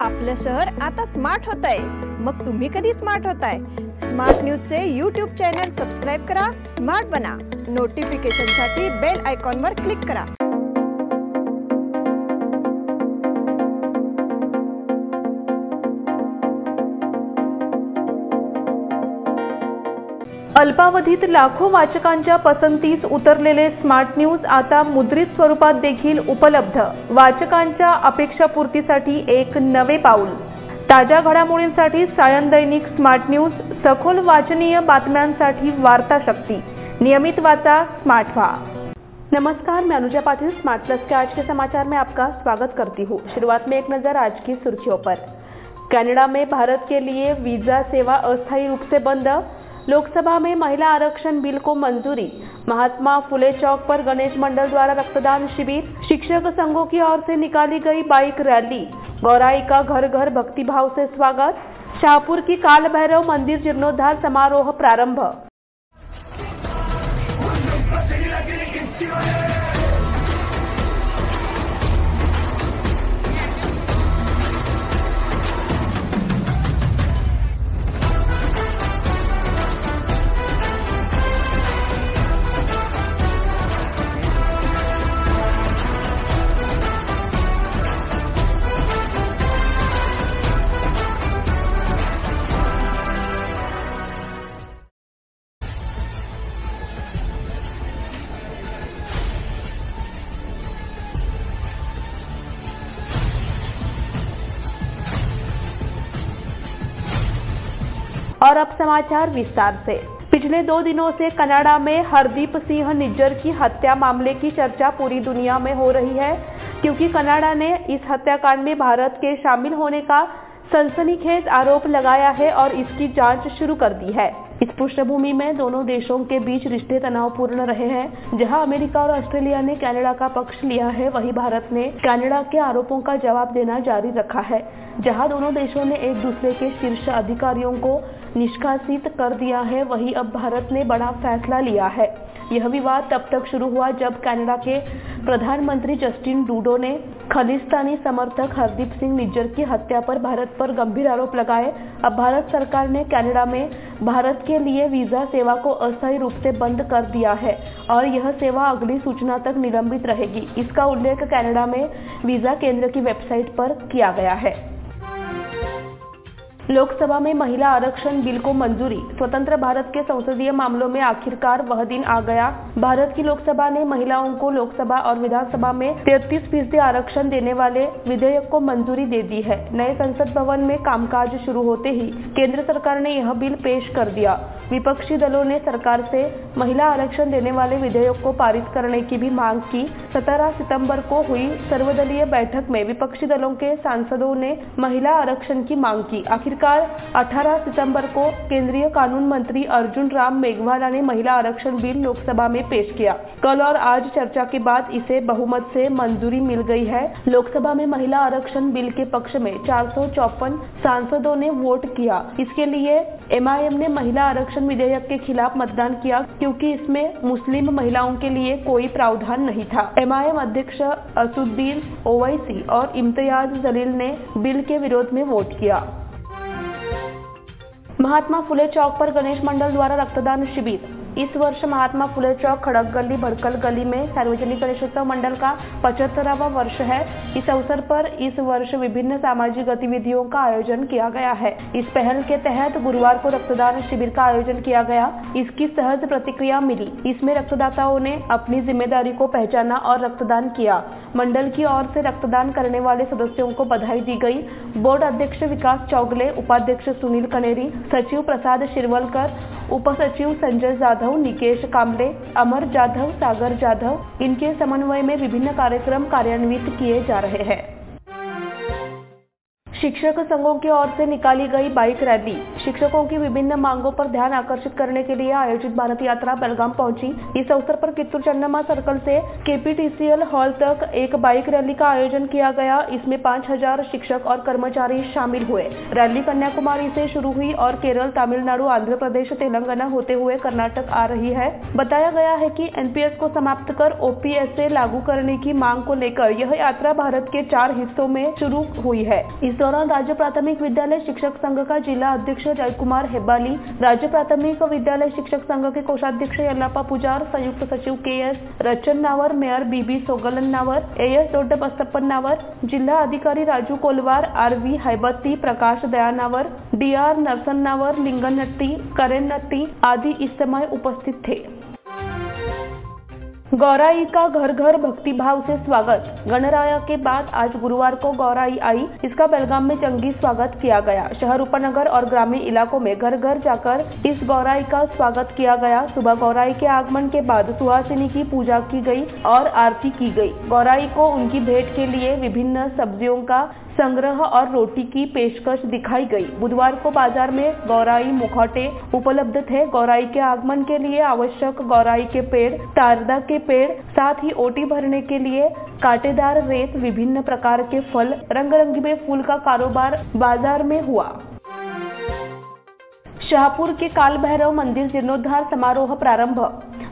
आपलं शहर आता स्मार्ट होत आहे। मग तुम्ही कधी स्मार्ट होताय? स्मार्ट न्यूजचे यूट्यूब चॅनल सबस्क्राइब करा, स्मार्ट बना। नोटिफिकेशनसाठी बेल आयकॉनवर क्लिक करा। अल्पावधीत लाखो वाचकांच्या पसंतीस उतरलेले स्मार्ट न्यूज आता मुद्रित स्वरूपात देखील उपलब्ध। वाचकांच्या अपेक्षापूर्तीसाठी एक नवे पाऊल। ताज्या घडामोडींसाठी सायन दैनिक स्मार्ट न्यूज, सखोल वाचनीय बातम्यांसाठी वार्ता शक्ति। नियमित वाचा, स्मार्ट व्हा। नमस्कार, मैं अनुजा पाटिल स्मार्ट प्लस के आज के समाचार में आपका स्वागत करती हूँ। शुरुआत में एक नजर आज की सुर्खियों पर। कनाडा में भारत के लिए वीजा सेवा अस्थायी रूप से बंद। लोकसभा में महिला आरक्षण बिल को मंजूरी। महात्मा फुले चौक पर गणेश मंडल द्वारा रक्तदान शिविर। शिक्षक संघों की ओर से निकाली गई बाइक रैली। गौराई का घर घर भक्तिभाव से स्वागत। शाहपुर की काल भैरव मंदिर जीर्णोद्धार समारोह प्रारंभ। और अब समाचार विस्तार से। पिछले 2 दिनों से कनाडा में हरदीप सिंह निज्जर की हत्या मामले की चर्चा पूरी दुनिया में हो रही है, क्योंकि कनाडा ने इस हत्याकांड में भारत के शामिल होने का सनसनीखेज आरोप लगाया है और इसकी जांच शुरू कर दी है। इस पृष्ठभूमि में दोनों देशों के बीच रिश्ते तनावपूर्ण रहे हैं। जहां अमेरिका और ऑस्ट्रेलिया ने कनाडा का पक्ष लिया है, वहीं भारत ने कनाडा के आरोपों का जवाब देना जारी रखा है। जहां दोनों देशों ने एक दूसरे के शीर्ष अधिकारियों को निष्कासित कर दिया है, वहीं अब भारत ने बड़ा फैसला लिया है। यह विवाद तब तक शुरू हुआ जब कनाडा के प्रधानमंत्री जस्टिन ट्रूडो ने खालिस्तानी समर्थक हरदीप सिंह निज्जर की हत्या पर भारत पर गंभीर आरोप लगाए। अब भारत सरकार ने कनाडा में भारत के लिए वीजा सेवा को अस्थायी रूप से बंद कर दिया है और यह सेवा अगली सूचना तक निलंबित रहेगी। इसका उल्लेख कनाडा में वीजा केंद्र की वेबसाइट पर किया गया है। लोकसभा में महिला आरक्षण बिल को मंजूरी। स्वतंत्र भारत के संसदीय मामलों में आखिरकार वह दिन आ गया। भारत की लोकसभा ने महिलाओं को लोकसभा और विधानसभा में 33% आरक्षण देने वाले विधेयक को मंजूरी दे दी है। नए संसद भवन में कामकाज शुरू होते ही केंद्र सरकार ने यह बिल पेश कर दिया। विपक्षी दलों ने सरकार से महिला आरक्षण देने वाले विधेयक को पारित करने की भी मांग की। 17 सितंबर को हुई सर्वदलीय बैठक में विपक्षी दलों के सांसदों ने महिला आरक्षण की मांग की। आखिरकार 18 सितंबर को केंद्रीय कानून मंत्री अर्जुन राम मेघवाला ने महिला आरक्षण बिल लोकसभा में पेश किया। कल और आज चर्चा के बाद इसे बहुमत से मंजूरी मिल गई है। लोकसभा में महिला आरक्षण बिल के पक्ष में 454 सांसदों ने वोट किया। इसके लिए एमआईएम ने महिला आरक्षण विधेयक के खिलाफ मतदान किया, क्योंकि इसमें मुस्लिम महिलाओं के लिए कोई प्रावधान नहीं था। एमआईएम अध्यक्ष असदुद्दीन ओवैसी और इम्तियाज जलील ने बिल के विरोध में वोट किया। महात्मा फुले चौक पर गणेश मंडल द्वारा रक्तदान शिविर। इस वर्ष महात्मा फुले चौक, खड़क गली, भड़कल गली में सार्वजनिक गणेशोत्सव मंडल का 75वां वर्ष है। इस अवसर पर इस वर्ष विभिन्न सामाजिक गतिविधियों का आयोजन किया गया है। इस पहल के तहत गुरुवार को रक्तदान शिविर का आयोजन किया गया। इसकी सहज प्रतिक्रिया मिली। इसमें रक्तदाताओं ने अपनी जिम्मेदारी को पहचाना और रक्तदान किया। मंडल की ओर से रक्तदान करने वाले सदस्यों को बधाई दी गई। बोर्ड अध्यक्ष विकास चौगले, उपाध्यक्ष सुनील कनेरी, सचिव प्रसाद शिरवलकर, उपसचिव संजय जाधव, निकेश कामले, अमर जाधव, सागर जाधव, इनके समन्वय में विभिन्न कार्यक्रम कार्यान्वित किए जा रहे हैं। शिक्षक संघों की ओर से निकाली गई बाइक रैली। शिक्षकों की विभिन्न मांगों पर ध्यान आकर्षित करने के लिए आयोजित भारत यात्रा बेलगाम पहुंची। इस अवसर पर कित्तूर चन्नम्मा सर्कल से केपीटीसीएल हॉल तक एक बाइक रैली का आयोजन किया गया। इसमें 5000 शिक्षक और कर्मचारी शामिल हुए। रैली कन्याकुमारी से शुरू हुई और केरल, तमिलनाडु, आंध्र प्रदेश, तेलंगाना होते हुए कर्नाटक आ रही है। बताया गया है कि एनपीएस को समाप्त कर ओपीएसए लागू करने की मांग को लेकर यह यात्रा भारत के 4 हिस्सों में शुरू हुई है। इस दौरान दौरान राज्य प्राथमिक विद्यालय शिक्षक संघ का जिला अध्यक्ष जयकुमार हेब्बाली, राज्य प्राथमिक विद्यालय शिक्षक संघ के कोषाध्यक्ष यल्लाप्पा पुजार, संयुक्त सचिव K S. Rachannavar, mayor B B. Sogalannavar, A S. Doddabasappannavar, जिल्हा अधिकारी राजू कोलवार, आर.व्ही. हैबत्ती, प्रकाश दयानावर, डी.आर. नरसन्नावर, लिंगनट्टी, करेन्नट्टी आदि इस समय उपस्थित थे। गौराई का घर घर भक्तिभाव से स्वागत। गणराया के बाद आज गुरुवार को गौराई आई, इसका बेलगाम में जंगी स्वागत किया गया। शहर, उपनगर और ग्रामीण इलाकों में घर घर जाकर इस गौराई का स्वागत किया गया। सुबह गौराई के आगमन के बाद सुहासिनी की पूजा की गई और आरती की गई। गौराई को उनकी भेंट के लिए विभिन्न सब्जियों का संग्रह और रोटी की पेशकश दिखाई गई। बुधवार को बाजार में गौराई मुखौटे उपलब्ध थे। गौराई के आगमन के लिए आवश्यक गौराई के पेड़, तारदा के पेड़, साथ ही ओटी भरने के लिए कांटेदार रेत, विभिन्न प्रकार के फल, रंग-बिरंगे फूल का कारोबार बाजार में हुआ। शाहपुर के काल भैरव मंदिर जीर्णोद्धार समारोह प्रारंभ।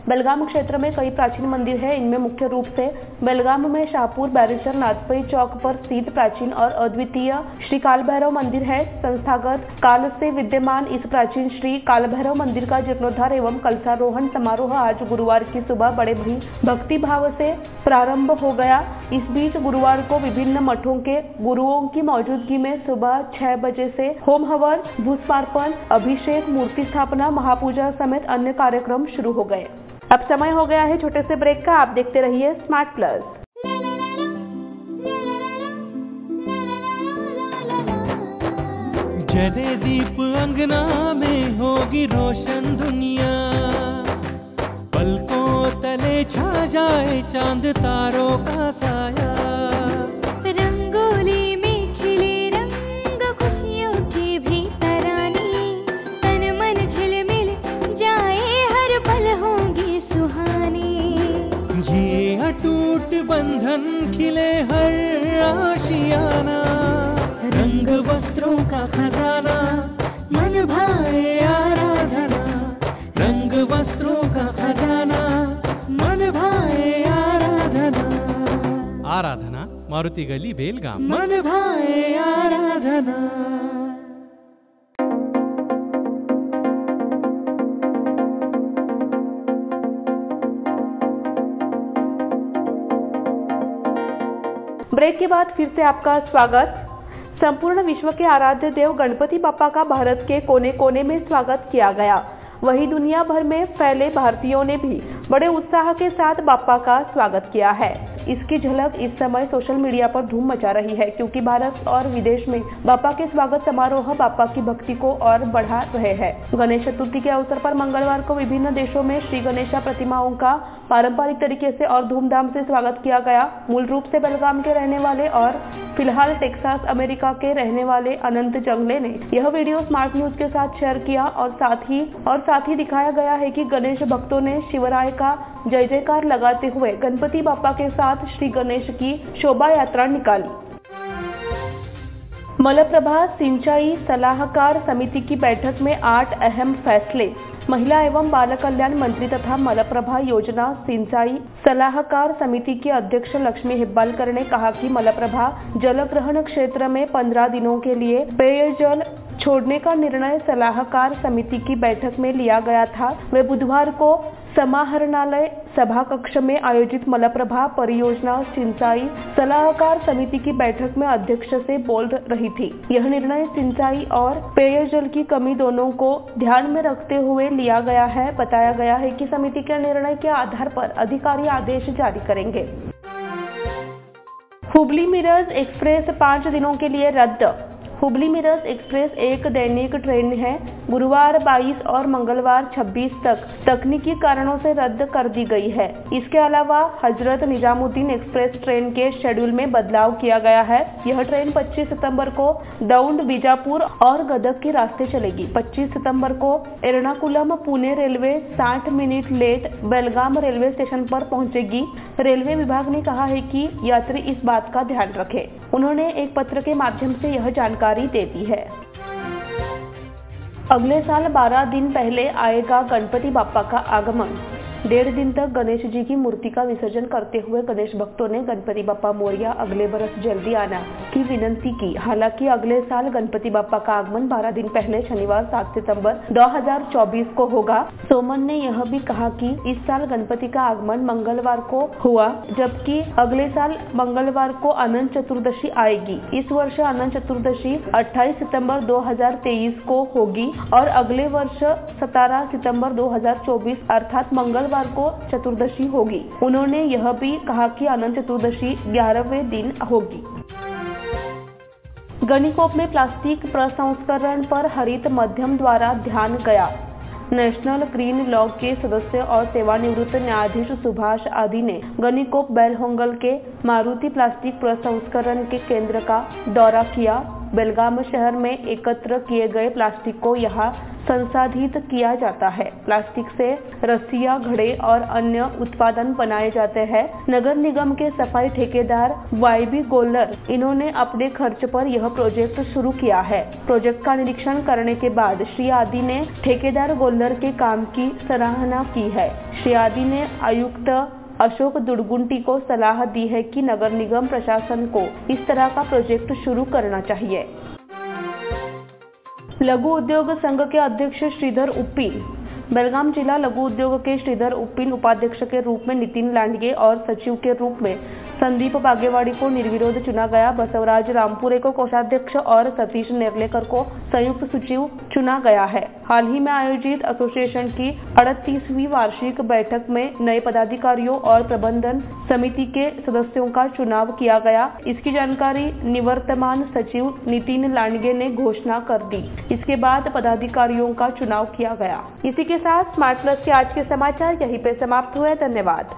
बेलगाम क्षेत्र में कई प्राचीन मंदिर हैं। इनमें मुख्य रूप से बेलगाम में शाहपुर बैरिस्टर नाथपई चौक पर स्थित प्राचीन और अद्वितीय श्री काल भैरव मंदिर है। संस्थागत काल से विद्यमान इस प्राचीन श्री काल भैरव मंदिर का जीर्णोद्धार एवं कलशारोहण समारोह आज गुरुवार की सुबह बड़े भक्ति भाव से प्रारंभ हो गया। इस बीच गुरुवार को विभिन्न मठों के गुरुओं की मौजूदगी में सुबह 6 बजे से होम हवन, भूस्पार्पण, अभिषेक, मूर्ति स्थापना, महापूजा समेत अन्य कार्यक्रम शुरू हो गए। अब समय हो गया है छोटे से ब्रेक का। आप देखते रहिए स्मार्ट प्लस। जले दीप अंगना में होगी रोशन दुनिया, पलकों तले छा जाए चांद तारों का साया। रंगोली में खिले रंग खुशियों की भी तरानी, तन मन झिलमिल जाए हर पल होंगी सुहानी। ये अटूट बंधन खिले हर आशियाना, रंग वस्त्रों का खजाना मन भाए आराधना। रंग वस्त्रों का खजाना मन भाए आराधना। आराधना मारुति गली बेलगाम। मन भाए आराधना। ब्रेक के बाद फिर से आपका स्वागत। संपूर्ण विश्व के आराध्य देव गणपति बप्पा का भारत के कोने कोने में स्वागत किया गया। वहीं दुनिया भर में फैले भारतीयों ने भी बड़े उत्साह के साथ बप्पा का स्वागत किया है। इसकी झलक इस समय सोशल मीडिया पर धूम मचा रही है, क्योंकि भारत और विदेश में बप्पा के स्वागत समारोह बप्पा की भक्ति को और बढ़ा रहे हैं। गणेश चतुर्थी के अवसर पर मंगलवार को विभिन्न देशों में श्री गणेशा प्रतिमाओं का पारंपरिक तरीके से और धूमधाम से स्वागत किया गया। मूल रूप से बेलगाम के रहने वाले और फिलहाल टेक्सास अमेरिका के रहने वाले अनंत जंगले ने यह वीडियो स्मार्ट न्यूज के साथ शेयर किया और साथ ही दिखाया गया है कि गणेश भक्तों ने शिवराय का जय जयकार लगाते हुए गणपति बप्पा के साथ श्री गणेश की शोभा यात्रा निकाली। मलप्रभा सिंचाई सलाहकार समिति की बैठक में 8 अहम फैसले। महिला एवं बाल कल्याण मंत्री तथा मलप्रभा योजना सिंचाई सलाहकार समिति की अध्यक्ष लक्ष्मी हेब्बालकर ने कहा कि मलप्रभा जलग्रहण क्षेत्र में 15 दिनों के लिए पेयजल छोड़ने का निर्णय सलाहकार समिति की बैठक में लिया गया था। वे बुधवार को समाहरणालय सभा कक्ष में आयोजित मलप्रभा परियोजना सिंचाई सलाहकार समिति की बैठक में अध्यक्ष से बोल रही थी। यह निर्णय सिंचाई और पेयजल की कमी दोनों को ध्यान में रखते हुए लिया गया है। बताया गया है कि समिति के निर्णय के आधार पर अधिकारी आदेश जारी करेंगे। हुबली मिरज एक्सप्रेस 5 दिनों के लिए रद्द। हुबली मिरज एक्सप्रेस एक दैनिक ट्रेन है। गुरुवार 22 और मंगलवार 26 तक तकनीकी कारणों से रद्द कर दी गई है। इसके अलावा हजरत निजामुद्दीन एक्सप्रेस ट्रेन के शेड्यूल में बदलाव किया गया है। यह ट्रेन 25 सितंबर को दौंड, बीजापुर और गदग के रास्ते चलेगी। 25 सितंबर को Ernakulam Pune railway 60 minute late Belgaum railway station पर पहुंचेगी। रेलवे विभाग ने कहा है कि यात्री इस बात का ध्यान रखें। उन्होंने एक पत्र के माध्यम से यह जानकारी दे दी है। अगले साल 12 दिन पहले आएगा गणपति बप्पा का आगमन। 1.5 दिन तक गणेश जी की मूर्ति का विसर्जन करते हुए गणेश भक्तों ने गणपति बप्पा मोरया अगले बरस जल्दी आना की विनती की। हालांकि अगले साल गणपति बप्पा का आगमन 12 दिन पहले शनिवार 7 सितंबर 2024 को होगा। सोमन ने यह भी कहा कि इस साल गणपति का आगमन मंगलवार को हुआ, जबकि अगले साल मंगलवार को अनंत चतुर्दशी आएगी। इस वर्ष अनंत चतुर्दशी 28 सितंबर 2023 को होगी और अगले वर्ष 17 सितंबर 2024 अर्थात मंगलवार को चतुर्दशी होगी। उन्होंने यह भी कहा कि अनंत चतुर्दशी 11वें दिन होगी। गणिकोप में प्लास्टिक प्रसंस्करण पर हरित मध्यम द्वारा ध्यान गया। नेशनल ग्रीन लॉ के सदस्य और सेवानिवृत्त न्यायाधीश सुभाष आदि ने गणिकोप बेलहोंगल के मारुति प्लास्टिक प्रसंस्करण के केंद्र का दौरा किया। बेलगाम शहर में एकत्र किए गए प्लास्टिक को यहाँ संसाधित किया जाता है। प्लास्टिक से रस्सियां, घड़े और अन्य उत्पादन बनाए जाते हैं। नगर निगम के सफाई ठेकेदार वाईबी गोल्लर इन्होंने अपने खर्च पर यह प्रोजेक्ट शुरू किया है। प्रोजेक्ट का निरीक्षण करने के बाद श्री आदि ने ठेकेदार गोल्लर के काम की सराहना की है। श्री आदि ने आयुक्त अशोक दुर्गुंटी को सलाह दी है कि नगर निगम प्रशासन को इस तरह का प्रोजेक्ट शुरू करना चाहिए। लघु उद्योग संघ के अध्यक्ष श्रीधर उप्पील। बेलगाम जिला लघु उद्योग के श्रीधर उप्पील उपाध्यक्ष के रूप में नितिन लांडगे और सचिव के रूप में संदीप बागेवाड़ी को निर्विरोध चुना गया। बसवराज रामपुरे को कोषाध्यक्ष और सतीश नेर्लेकर को संयुक्त सचिव चुना गया है। हाल ही में आयोजित एसोसिएशन की 38वीं वार्षिक बैठक में नए पदाधिकारियों और प्रबंधन समिति के सदस्यों का चुनाव किया गया। इसकी जानकारी निवर्तमान सचिव नितिन लांडगे ने घोषणा कर दी। इसके बाद पदाधिकारियों का चुनाव किया गया। इसी के साथ स्मार्ट प्लस के आज के समाचार यहीं पे समाप्त हुए। धन्यवाद।